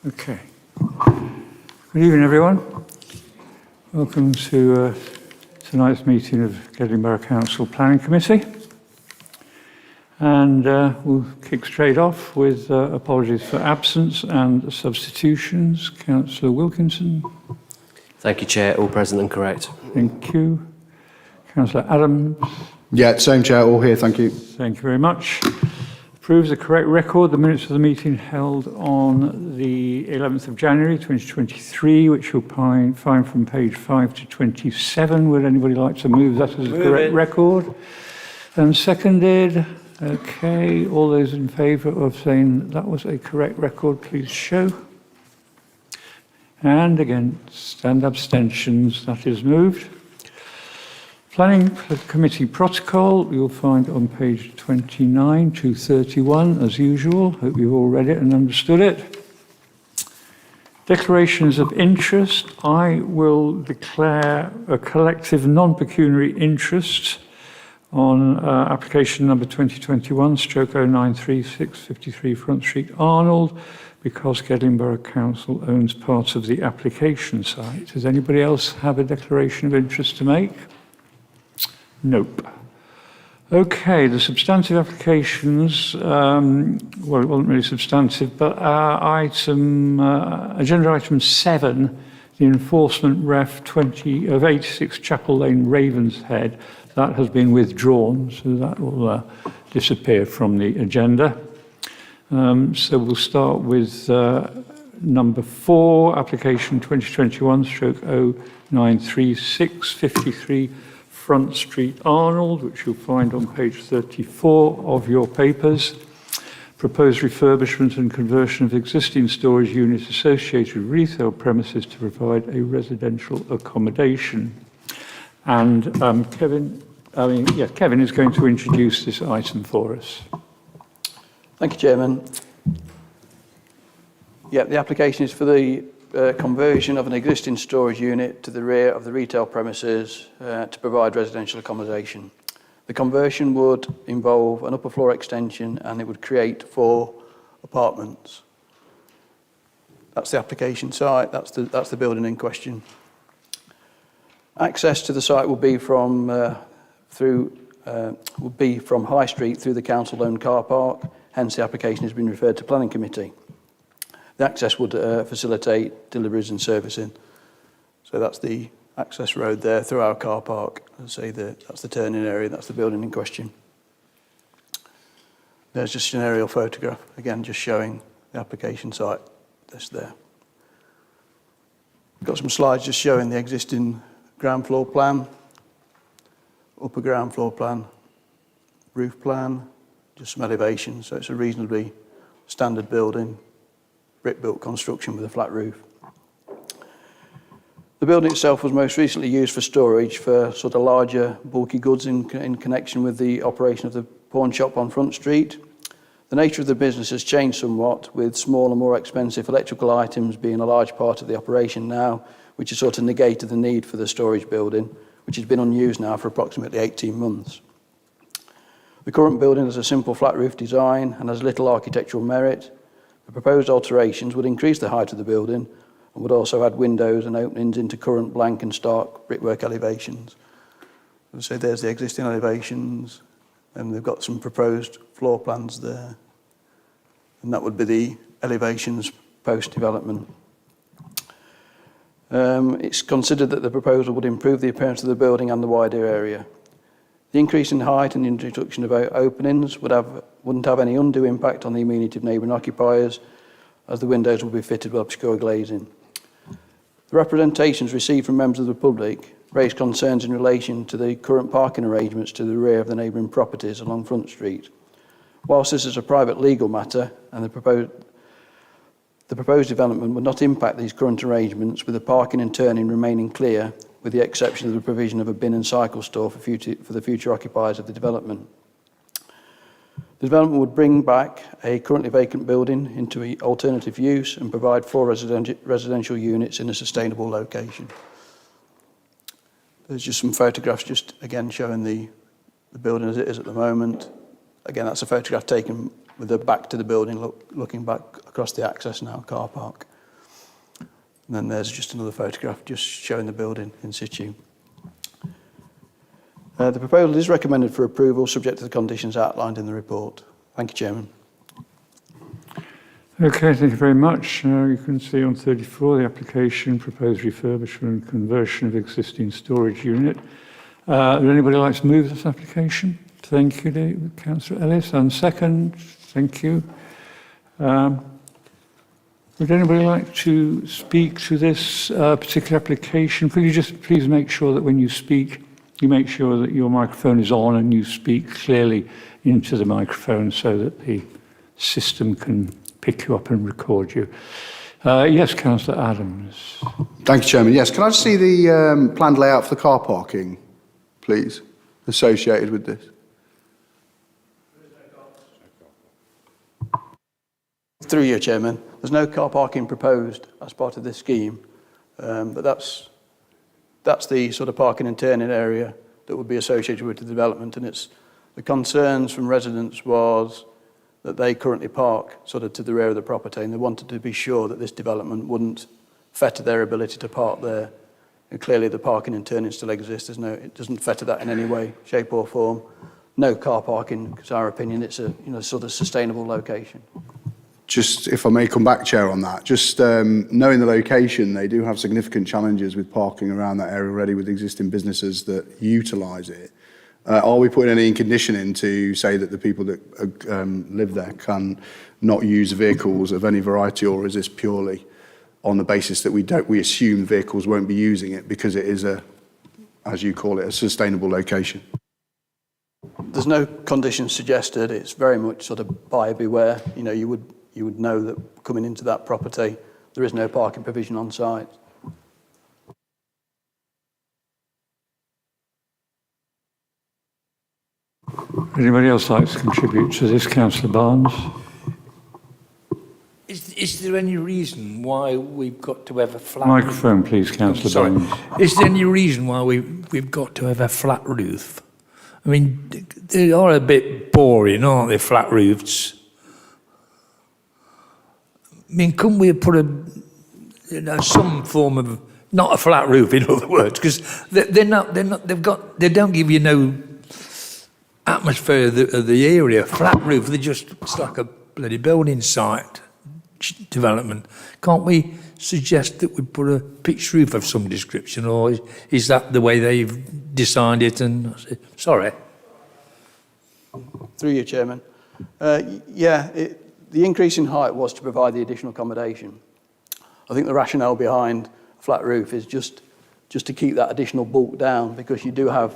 Okay. Good evening, everyone. Welcome to tonight's meeting of Gedling Borough Council Planning Committee. And we'll kick straight off with apologies for absence and substitutions. Councillor Wilkinson. Thank you, Chair. All present and correct. Thank you. Councillor Adams. Yeah, same, Chair. All here. Thank you. Thank you very much. Approves the correct record. The minutes of the meeting held on the 11th of January 2023, which you'll find from page 5 to 27. Would anybody like to move that as a correct record? And seconded. Okay, all those in favour of saying that was a correct record, please show. And against and abstentions, that is moved. Planning Committee protocol, you'll find on page 29 to 31, as usual. Hope you've all read it and understood it. Declarations of interest. I will declare a collective non-pecuniary interest on application number 2021/093653 Front Street, Arnold, because Gedling Borough Council owns part of the application site. Does anybody else have a declaration of interest to make? Nope. Okay, the substantive applications, well, it wasn't really substantive, but agenda item 7, the enforcement ref 20 of 86 Chapel Lane, Ravenshead, that has been withdrawn, so that will disappear from the agenda. So we'll start with number 4, application 2021/093653 Front Street, Arnold, which you'll find on page 34 of your papers. Proposed refurbishment and conversion of existing storage units associated with retail premises to provide a residential accommodation. And Kevin is going to introduce this item for us. Thank you, Chairman. Yeah, the application is for the conversion of an existing storage unit to the rear of the retail premises to provide residential accommodation. The conversion would involve an upper floor extension and it would create 4 apartments. That's the application site, that's the building in question. Access to the site will be from High Street through the council-owned car park, hence the application has been referred to Planning Committee. The access would facilitate deliveries and servicing. So that's the access road there through our car park. That's the turning area, that's the building in question. There's just an aerial photograph, again just showing the application site. That's there. We've got some slides just showing the existing ground floor plan, upper ground floor plan, roof plan, just some elevations. So it's a reasonably standard building, brick-built construction with a flat roof. The building itself was most recently used for storage for sort of larger, bulky goods in connection with the operation of the pawn shop on Front Street. The nature of the business has changed somewhat, with smaller, more expensive electrical items being a large part of the operation now, which has sort of negated the need for the storage building, which has been unused now for approximately 18 months. The current building has a simple flat roof design and has little architectural merit. The proposed alterations would increase the height of the building and would also add windows and openings into current blank and stark brickwork elevations. So there's the existing elevations, and they've got some proposed floor plans there. And that would be the elevations post-development. It's considered that the proposal would improve the appearance of the building and the wider area. The increase in height and the introduction of openings wouldn't have any undue impact on the amenity of neighbouring occupiers, as the windows will be fitted with obscure glazing. The representations received from members of the public raised concerns in relation to the current parking arrangements to the rear of the neighbouring properties along Front Street. Whilst this is a private legal matter and the proposed development would not impact these current arrangements, with the parking and turning remaining clear, with the exception of the provision of a bin and cycle store for the future occupiers of the development. The development would bring back a currently vacant building into an alternative use and provide 4 residential units in a sustainable location. There's just some photographs just again showing the building as it is at the moment. Again, that's a photograph taken with the back to the building, looking back across the access now car park. And then there's just another photograph just showing the building in situ. The proposal is recommended for approval subject to the conditions outlined in the report. Thank you, Chairman. Okay, thank you very much. You can see on 34 the application, proposed refurbishment and conversion of existing storage unit. Would anybody like to move this application? Thank you, Councillor Ellis. And second, thank you. Would anybody like to speak to this particular application? Could you just please make sure that when you speak, you make sure that your microphone is on and you speak clearly into the microphone so that the system can pick you up and record you. Yes, Councillor Adams. Thank you, Chairman. Yes, can I just see the planned layout for the car parking, please, associated with this? Through you, Chairman. There's no car parking proposed as part of this scheme, but that's the sort of parking and turning area that would be associated with the development. And it's the concerns from residents was that they currently park sort of to the rear of the property, and they wanted to be sure that this development wouldn't fetter their ability to park there. And clearly the parking and turning still exists. It doesn't fetter that in any way, shape or form. No car parking, because our opinion, it's a sort of sustainable location. Just, if I may come back, Chair, on that, just knowing the location, they do have significant challenges with parking around that area already with existing businesses that utilise it. Are we putting any condition to say that the people that live there can not use vehicles of any variety, or is this purely on the basis that we assume vehicles won't be using it because it is as you call it, a sustainable location? There's no conditions suggested. It's very much sort of buyer beware. You would know that coming into that property, there is no parking provision on site. Anybody else like to contribute to this? Councillor Barnes. Is there any reason why we've got to have a flat Microphone, please, Councillor Barnes. Is there any reason why we've got to have a flat roof? I mean, they are a bit boring, aren't they, flat roofs? I mean, couldn't we put some form of, not a flat roof, in other words, because they don't give you no atmosphere of the area. Flat roof, it's like a bloody building site development. Can't we suggest that we put a pitched roof of some description, or is that the way they've designed it? And sorry. Through you, Chairman. The increase in height was to provide the additional accommodation. I think the rationale behind a flat roof is just to keep that additional bulk down, because you do have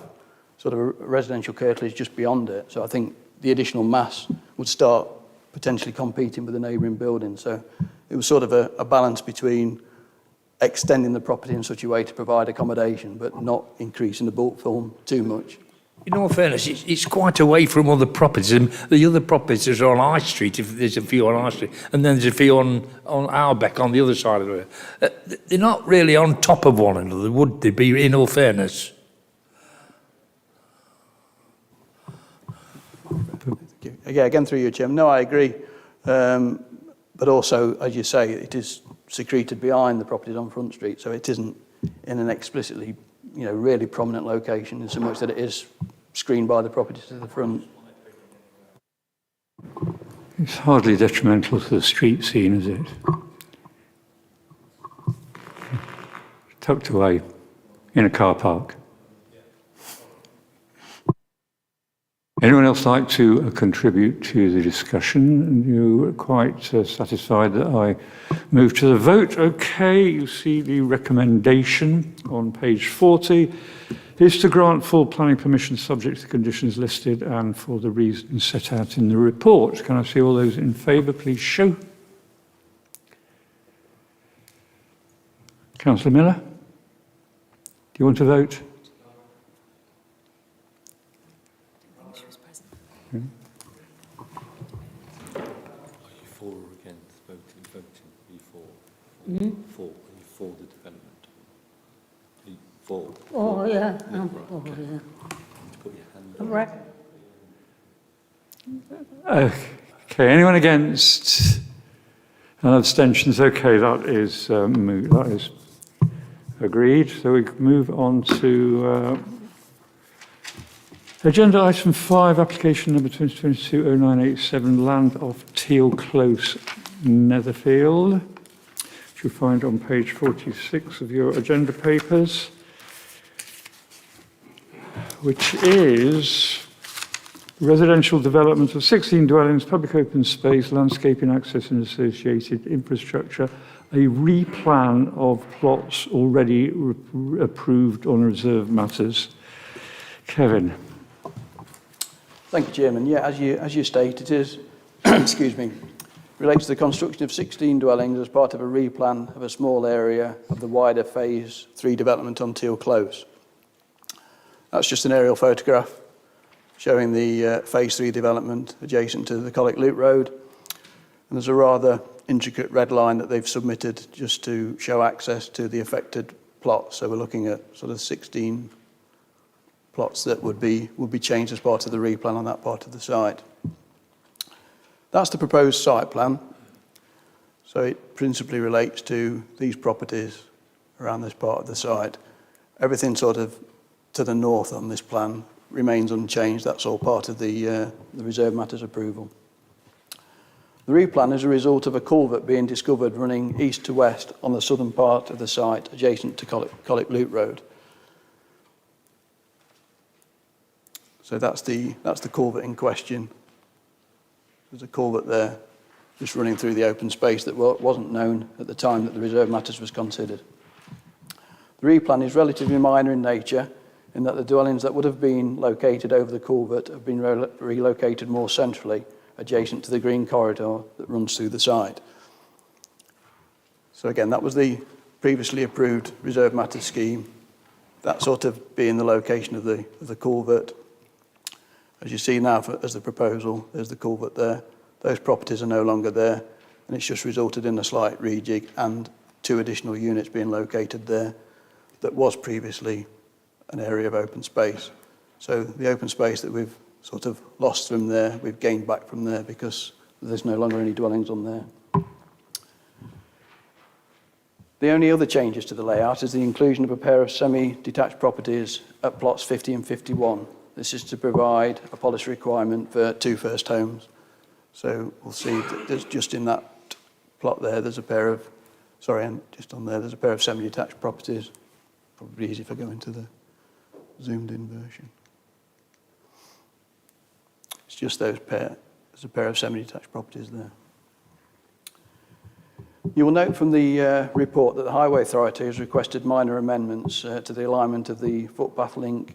sort of a residential curtilage just beyond it. So I think the additional mass would start potentially competing with the neighbouring building. So it was sort of a balance between extending the property in such a way to provide accommodation, but not increasing the bulk form too much. In all fairness, it's quite away from other properties, and the other properties are on High Street, if there's a few on High Street, and then there's a few on Owlbeck on the other side of it. They're not really on top of one another, would they be, in all fairness? Again, through you, Chairman. No, I agree. But also, as you say, it is secreted behind the properties on Front Street, so it isn't in an explicitly, really prominent location in so much that it is screened by the properties to the front. It's hardly detrimental to the street scene, is it? Tucked away in a car park. Anyone else like to contribute to the discussion? You were quite satisfied that I moved to the vote. Okay, you see the recommendation on page 40 is to grant full planning permission subject to conditions listed and for the reasons set out in the report. Can I see all those in favour, please show? Councillor Miller, do you want to vote? For, are you for the development? Are you for? Oh, yeah. Yeah, right, Oh, okay. yeah. Put your hand up. Right. Okay, anyone against? And abstentions, okay, that is moot, that is agreed. So we move on to agenda item 5, application number 2022-0987, land of Teal Close, Netherfield, which you'll find on page 46 of your agenda papers, which is residential development of 16 dwellings, public open space, landscaping, access and associated infrastructure, a replan of plots already approved on reserve matters. Kevin. Thank you, Chairman. Yeah, as you state, it is, excuse me, relates to the construction of 16 dwellings as part of a replan of a small area of the wider Phase 3 development on Teal Close. That's just an aerial photograph showing the Phase 3 development adjacent to the Collick Loop Road. And there's a rather intricate red line that they've submitted just to show access to the affected plots. So we're looking at sort of 16 plots that would be changed as part of the replan on that part of the site. That's the proposed site plan. So it principally relates to these properties around this part of the site. Everything sort of to the north on this plan remains unchanged. That's all part of the reserve matters approval. The replan is a result of a culvert being discovered running east to west on the southern part of the site adjacent to Collick Loop Road. So that's the culvert in question. There's a culvert there just running through the open space that wasn't known at the time that the reserve matters was considered. The replan is relatively minor in nature in that the dwellings that would have been located over the culvert have been relocated more centrally adjacent to the green corridor that runs through the site. So again, that was the previously approved reserve matters scheme. That sort of being the location of the culvert. As you see now as the proposal, there's the culvert there. Those properties are no longer there, and it's just resulted in a slight rejig and 2 additional units being located there that was previously an area of open space. So the open space that we've sort of lost from there, we've gained back from there because there's no longer any dwellings on there. The only other changes to the layout is the inclusion of a pair of semi-detached properties at plots 50 and 51. This is to provide a policy requirement for 2 first homes. So we'll see that there's just in that plot there, there's a pair of, and just on there, there's a pair of semi-detached properties. Probably easy if I go into the zoomed in version. It's just those pair. There's a pair of semi-detached properties there. You will note from the report that the Highway Authority has requested minor amendments to the alignment of the footpath link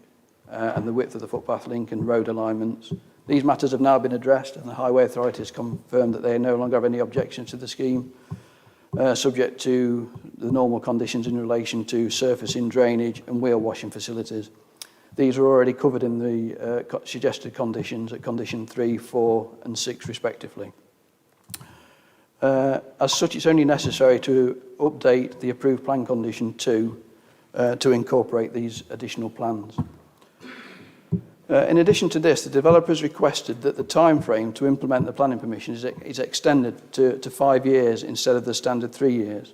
and the width of the footpath link and road alignments. These matters have now been addressed, and the Highway Authority has confirmed that they no longer have any objections to the scheme, subject to the normal conditions in relation to surfacing, drainage and wheel washing facilities. These are already covered in the suggested conditions at condition 3, 4 and 6 respectively. As such, it's only necessary to update the approved plan condition 2 to incorporate these additional plans. In addition to this, the developers requested that the time frame to implement the planning permission is extended to 5 years instead of the standard 3 years.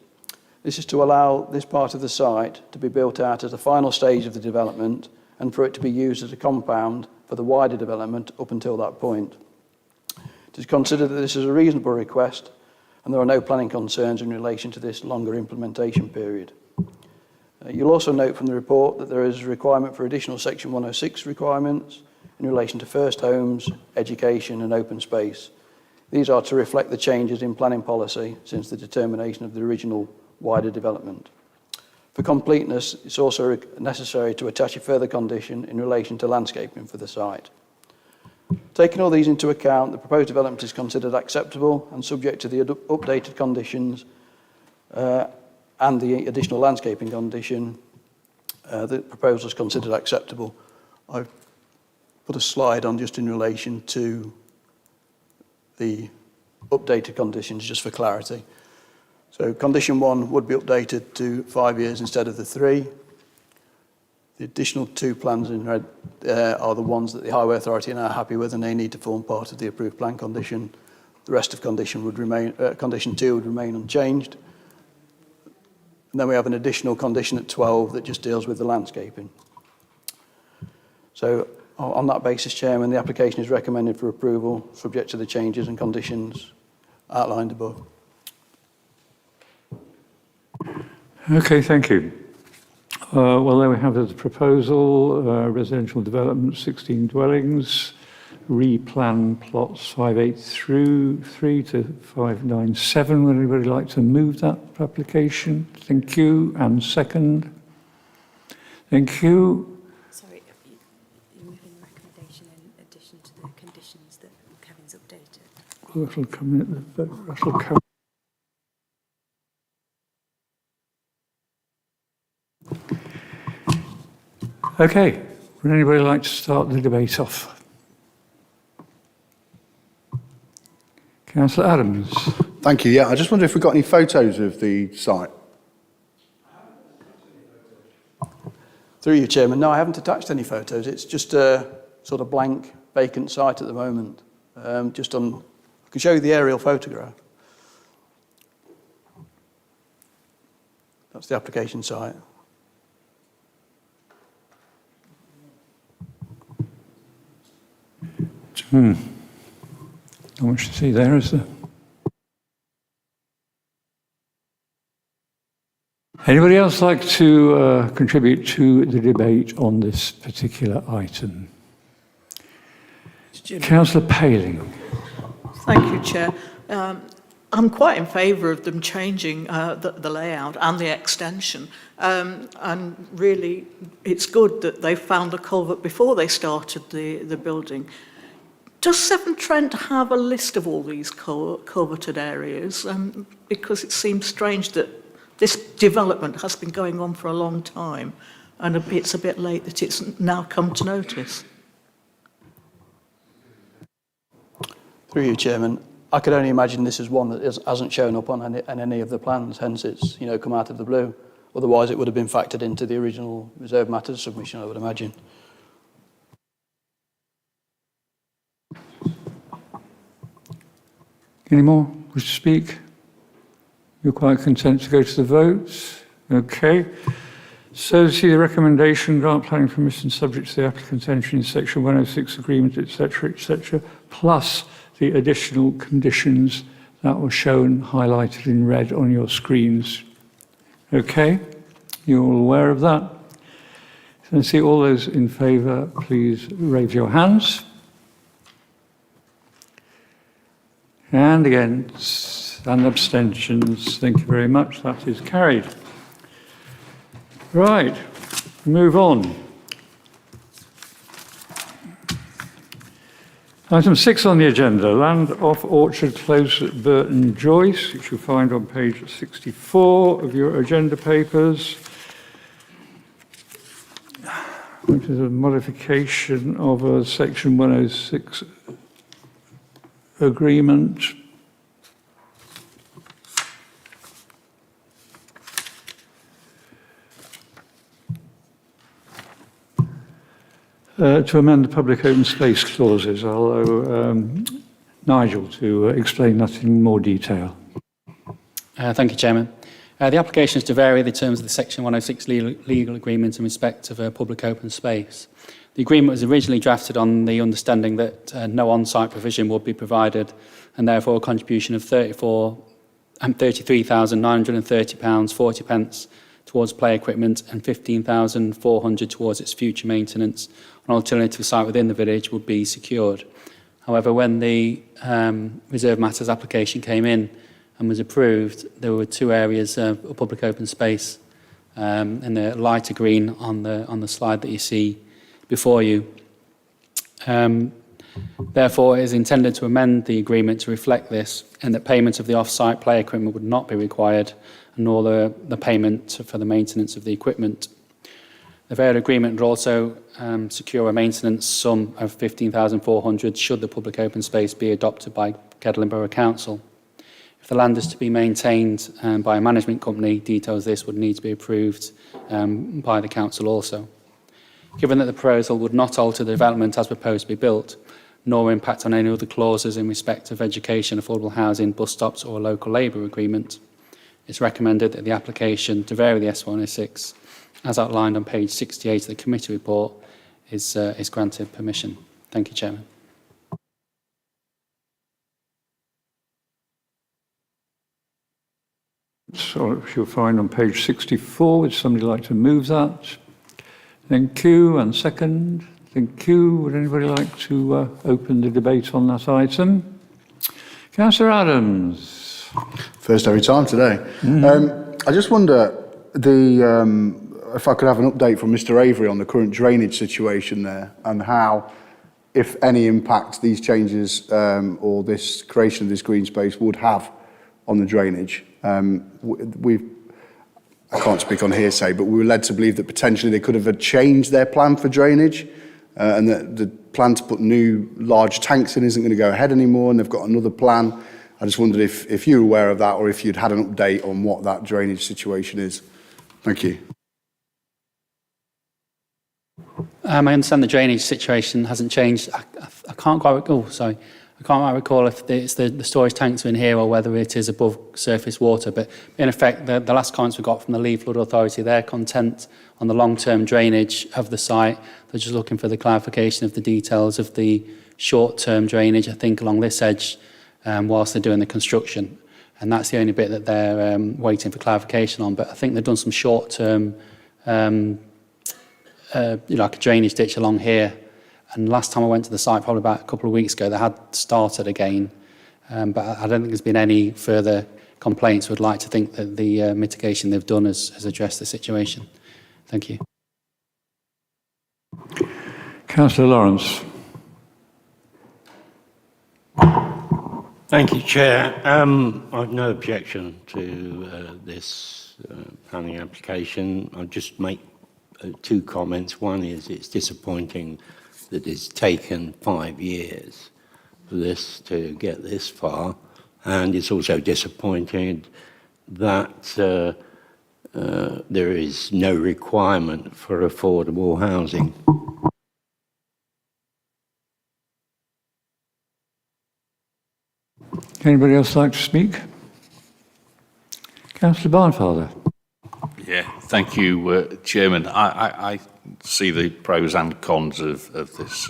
This is to allow this part of the site to be built out as the final stage of the development and for it to be used as a compound for the wider development up until that point. It is considered that this is a reasonable request and there are no planning concerns in relation to this longer implementation period. You'll also note from the report that there is a requirement for additional Section 106 requirements in relation to first homes, education and open space. These are to reflect the changes in planning policy since the determination of the original wider development. For completeness, it's also necessary to attach a further condition in relation to landscaping for the site. Taking all these into account, the proposed development is considered acceptable and subject to the updated conditions and the additional landscaping condition, the proposal is considered acceptable. I've put a slide on just in relation to the updated conditions just for clarity. So condition 1 would be updated to 5 years instead of the 3. The additional 2 plans in red are the ones that the Highway Authority are now happy with and they need to form part of the approved plan condition. The rest of condition 2 would remain unchanged. And then we have an additional condition at 12 that just deals with the landscaping. So on that basis, Chairman, the application is recommended for approval, subject to the changes and conditions outlined above. Okay, thank you. Well, there we have the proposal, residential development, 16 dwellings, replan plots 583 to 597. Would anybody like to move that application? Thank you. And second? Thank you. Sorry, you're moving the recommendation in addition to the conditions that Kevin's updated. Well, that'll come in. That'll come. Okay. Would anybody like to start the debate off? Councillor Adams. Thank you. Yeah, I just wonder if we've got any photos of the site. Through you, Chairman. No, I haven't attached any photos. It's just a sort of blank, vacant site at the moment. I can show you the aerial photograph. That's the application site. Not much to see there, is there? Anybody else like to contribute to the debate on this particular item? Councillor Paling. Thank you, Chair. I'm quite in favour of them changing the layout and the extension. And really, it's good that they found a culvert before they started the building. Does Severn Trent have a list of all these culverted areas? Because it seems strange that this development has been going on for a long time, and it's a bit late that it's now come to notice. Through you, Chairman. I could only imagine this is one that hasn't shown up on any of the plans, hence it's come out of the blue. Otherwise, it would have been factored into the original reserved matters submission, I would imagine. Any more wish to speak? You're quite content to go to the vote? Okay. So see the recommendation, grant planning permission subject to the applicant's entry in section 106 agreement, etc., plus the additional conditions that were shown, highlighted in red on your screens. Okay? You're all aware of that? So I see all those in favour, please raise your hands. And against and abstentions. Thank you very much. That is carried. Right, move on. Item 6 on the agenda, land off Orchard Close at Burton Joyce, which you'll find on page 64 of your agenda papers, which is a modification of a section 106 agreement. To amend the public open space clauses. I'll allow Nigel to explain that in more detail. Thank you, Chairman. The application is to vary the terms of the Section 106 legal agreement in respect of public open space. The agreement was originally drafted on the understanding that no on-site provision would be provided, and therefore a contribution of £33,930.40 towards play equipment and £15,400 towards its future maintenance. An alternative site within the village would be secured. However, when the Reserve Matters application came in and was approved, there were two areas of public open space in the lighter green on the slide that you see before you. Therefore, it is intended to amend the agreement to reflect this, and that payment of the off-site play equipment would not be required, nor the payment for the maintenance of the equipment. The varied agreement would also secure a maintenance sum of £15,400 should the public open space be adopted by Gedling Borough Council. If the land is to be maintained by a management company, details of this would need to be approved by the council also. Given that the proposal would not alter the development as proposed to be built, nor impact on any other clauses in respect of education, affordable housing, bus stops or a local labour agreement. It's recommended that the application to vary the S106, as outlined on page 68 of the committee report, is granted permission. Thank you, Chairman. So which you'll find on page 64. Would somebody like to move that? Thank you. And second, thank you. Would anybody like to open the debate on that item? Councillor Adams. First every time today. I just wonder if I could have an update from Mr Avery on the current drainage situation there and how, if any impact these changes or this creation of this green space would have on the drainage. I can't speak on hearsay, but we were led to believe that potentially they could have changed their plan for drainage and that the plan to put new large tanks in isn't going to go ahead anymore and they've got another plan. I just wondered if you're aware of that or if you'd had an update on what that drainage situation is. Thank you. I understand the drainage situation hasn't changed. I can't quite recall if it's the storage tanks are in here or whether it is above surface water. But in effect, the last comments we got from the Leaf Flood Authority, they're content on the long-term drainage of the site. They're just looking for the clarification of the details of the short-term drainage, I think, along this edge whilst they're doing the construction. And that's the only bit that they're waiting for clarification on. But I think they've done some short-term, like a drainage ditch along here. And last time I went to the site, probably about a couple of weeks ago, they had started again. But I don't think there's been any further complaints. Would like to think that the mitigation they've done has addressed the situation. Thank you. Councillor Lawrence. Thank you, Chair. I've no objection to this planning application. I'll just make two comments. One is it's disappointing that it's taken 5 years for this to get this far, and it's also disappointing that there is no requirement for affordable housing. Anybody else like to speak? Councillor Barnfather. Yeah, thank you, Chairman. I see the pros and cons of this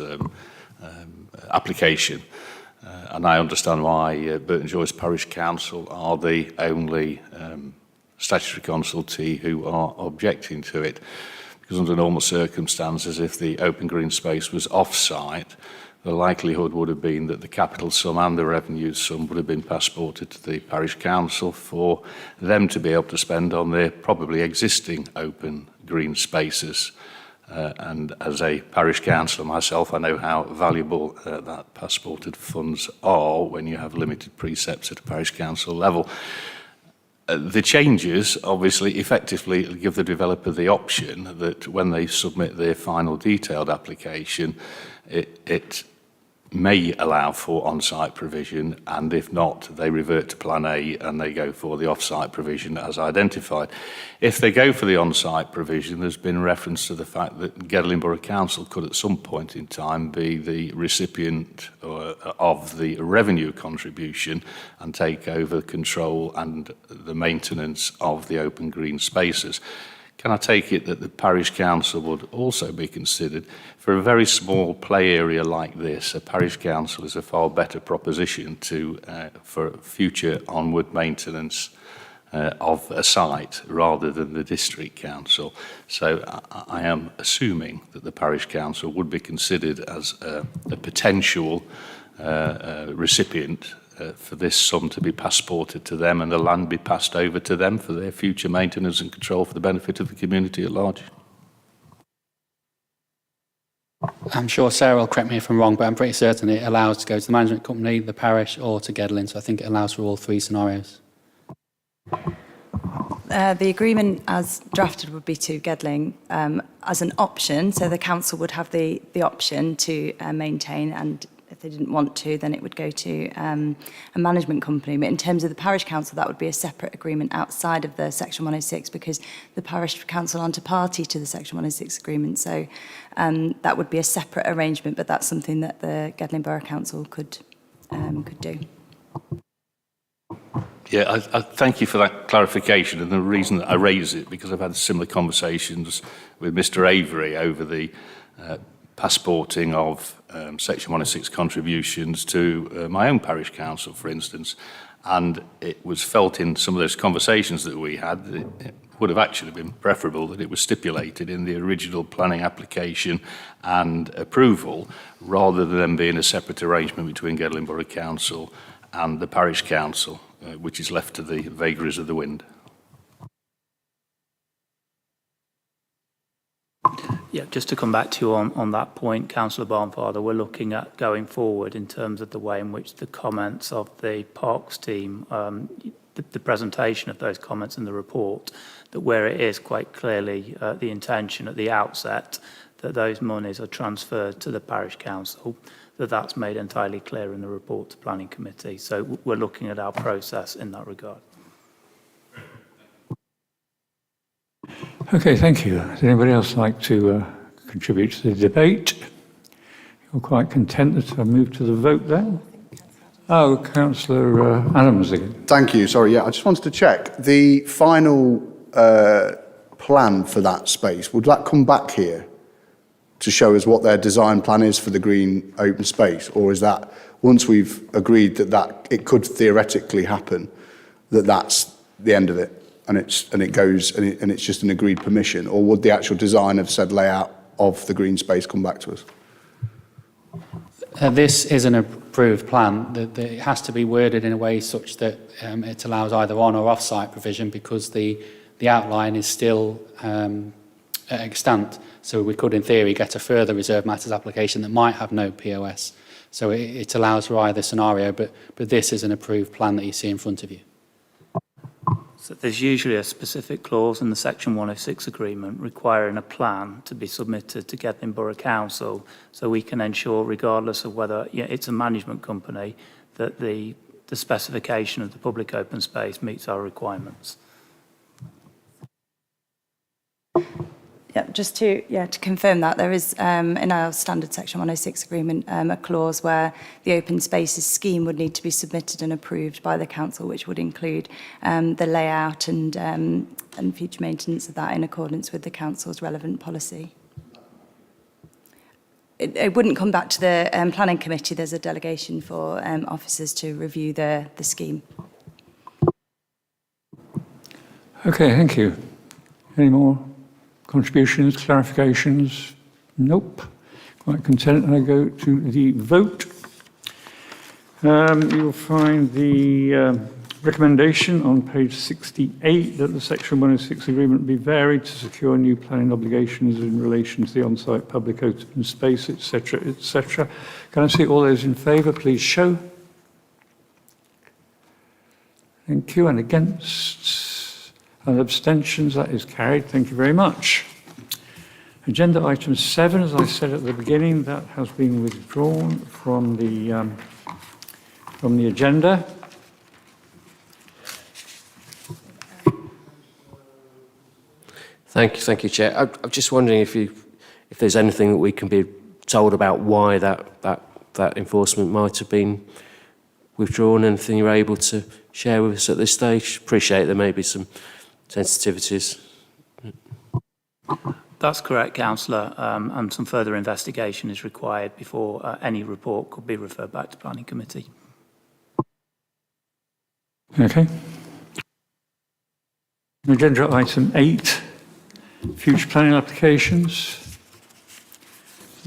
application, and I understand why Burton Joyce Parish Council are the only statutory consultee who are objecting to it, because under normal circumstances, if the open green space was off-site, the likelihood would have been that the capital sum and the revenue sum would have been passported to the parish council for them to be able to spend on their probably existing open green spaces. And as a parish councillor myself, I know how valuable that passported funds are when you have limited precepts at a parish council level. The changes obviously effectively give the developer the option that when they submit their final detailed application, it may allow for on-site provision, and if not, they revert to Plan A and they go for the off-site provision as identified. If they go for the on-site provision, there's been reference to the fact that Gedling Borough Council could at some point in time be the recipient of the revenue contribution and take over control and the maintenance of the open green spaces. Can I take it that the parish council would also be considered? For a very small play area like this, a parish council is a far better proposition for future onward maintenance of a site rather than the district council. So I am assuming that the parish council would be considered as a potential recipient for this sum to be passported to them and the land be passed over to them for their future maintenance and control for the benefit of the community at large. I'm sure Sarah will correct me if I'm wrong, but I'm pretty certain it allows to go to the management company, the parish, or to Gedling. So I think it allows for all three scenarios. The agreement as drafted would be to Gedling as an option, so the council would have the option to maintain and if they didn't want to, then it would go to a management company. But in terms of the parish council, that would be a separate agreement outside of the Section 106, because the parish council aren't a party to the Section 106 agreement. So that would be a separate arrangement, but that's something that the Gedling Borough Council could do. Yeah, I thank you for that clarification, and the reason that I raise it, because I've had similar conversations with Mr Avery over the passporting of Section 106 contributions to my own parish council, for instance, and it was felt in some of those conversations that we had that it would have actually been preferable that it was stipulated in the original planning application and approval, rather than being a separate arrangement between Gedling Borough Council and the parish council, which is left to the vagaries of the wind. Yeah, just to come back to you on that point, Councillor Barnfather, we're looking at going forward in terms of the way in which the comments of the Parks team, the presentation of those comments in the report, that where it is quite clearly the intention at the outset that those monies are transferred to the parish council, that's made entirely clear in the report to Planning Committee. So we're looking at our process in that regard. Okay, thank you. Does anybody else like to contribute to the debate? You're quite content that I move to the vote then? Oh, Councillor Adams again. Thank you. Sorry, yeah, I just wanted to check. The final plan for that space, would that come back here to show us what their design plan is for the green open space? Or is that, once we've agreed that it could theoretically happen, that's the end of it? And it's just an agreed permission, or would the actual design of said layout of the green space come back to us? This is an approved plan. It has to be worded in a way such that it allows either on or off-site provision, because the outline is still extant. So we could, in theory, get a further reserved matters application that might have no POS. So it allows for either scenario, but this is an approved plan that you see in front of you. So there's usually a specific clause in the Section 106 agreement requiring a plan to be submitted to Gedling Borough Council, so we can ensure, regardless of whether it's a management company, that the specification of the public open space meets our requirements. Yeah, just to confirm that there is in our standard Section 106 agreement a clause where the open spaces scheme would need to be submitted and approved by the council, which would include the layout and future maintenance of that in accordance with the council's relevant policy. It wouldn't come back to the planning committee. There's a delegation for officers to review the scheme. Okay, thank you. Any more contributions, clarifications? Nope. Quite content. And I go to the vote. You'll find the recommendation on page 68 that the Section 106 agreement be varied to secure new planning obligations in relation to the on-site public open space, etc., etc. Can I see all those in favour, please show? Thank you. And against? And abstentions? That is carried. Thank you very much. Agenda item 7, as I said at the beginning, that has been withdrawn from the agenda. Thank you, Chair. I'm just wondering if there's anything that we can be told about why that enforcement might have been withdrawn. Anything you're able to share with us at this stage? Appreciate there may be some sensitivities. That's correct, Councillor, and some further investigation is required before any report could be referred back to Planning Committee. Okay. Agenda item 8, future planning applications.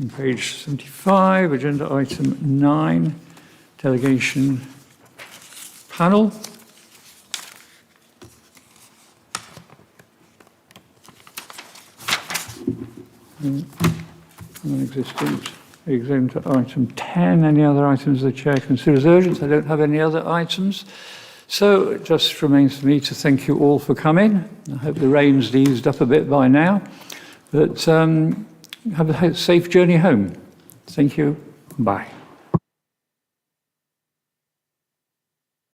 On page 75, agenda item 9, delegation panel. Non-existent. Agenda item 10. Any other items the Chair considers urgent? I don't have any other items. So it just remains for me to thank you all for coming. I hope the rain's eased up a bit by now. But have a safe journey home. Thank you. Bye.